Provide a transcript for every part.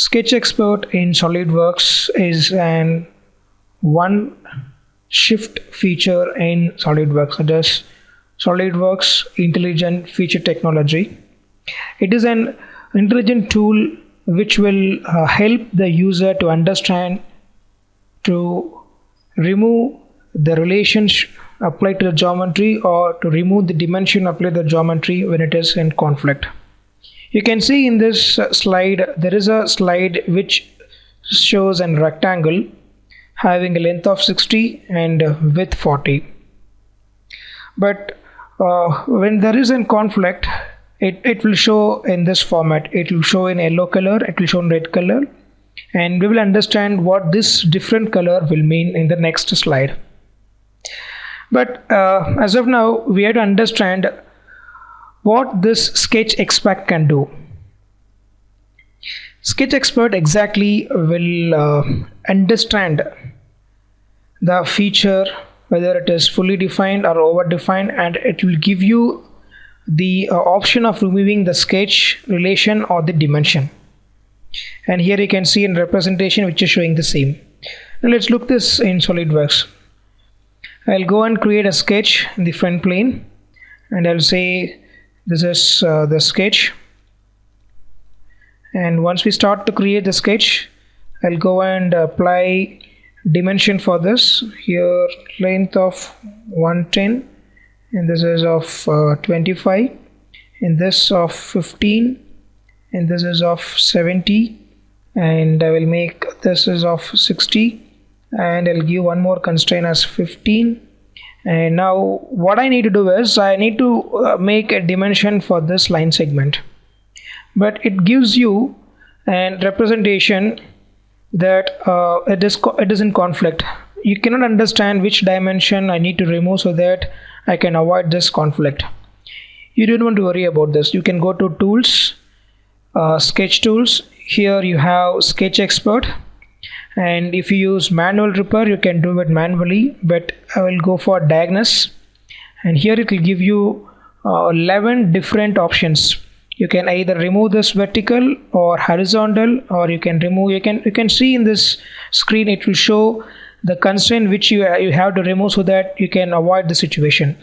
Sketch Expert in SolidWorks is an one shift feature in SolidWorks, that is SolidWorks Intelligent Feature Technology. It is an intelligent tool which will help the user to understand, to remove the relations applied to the geometry or to remove the dimension applied to the geometry when it is in conflict. You can see in this slide, there is a slide which shows a rectangle having a length of 60 and width 40. But when there is a conflict, it will show in this format. It will show in yellow color, it will show in red color, and we will understand what this different color will mean in the next slide. But as of now, we have to understand what this Sketch Expert can do. Sketch Expert exactly will understand the feature, whether it is fully defined or over defined, and it will give you the option of removing the sketch relation or the dimension. And here you can see in representation which is showing the same. Now let's look this in SolidWorks. I'll go and create a sketch in the front plane, and I'll say this is the sketch. And once we start to create the sketch, I'll go and apply dimension for this. Here length of 110, and this is of 25, and this of 15, and this is of 70, and I will make this is of 60, and I'll give one more constraint as 15. And now what I need to do is I need to make a dimension for this line segment, but it gives you a representation that it is in conflict. You cannot understand which dimension I need to remove so that I can avoid this conflict. You don't want to worry about this. You can go to tools, sketch tools. Here you have Sketch Expert, and if you use manual repair, you can do it manually, but I will go for diagnose, and here it will give you 11 different options. You can either remove this vertical or horizontal, or you can remove, you can see in this screen it will show the constraint which you have to remove so that you can avoid the situation.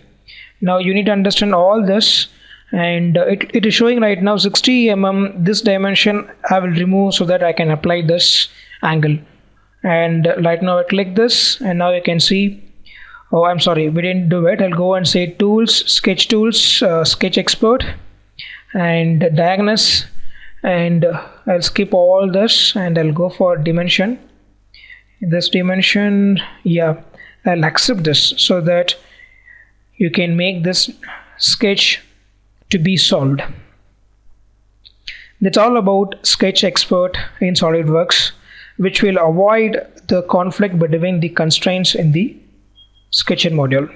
Now you need to understand all this, and it is showing right now 60 mm. This dimension I will remove so that I can apply this angle. And right now I click this, and now you can see, oh I'm sorry, we didn't do it. I'll go and say tools, sketch tools, Sketch Expert, and diagnose, and I'll skip all this, and I'll go for dimension. This dimension, yeah, I'll accept this so that you can make this sketch to be solved. That's all about Sketch Expert in SolidWorks, which will avoid the conflict between the constraints in the sketching module.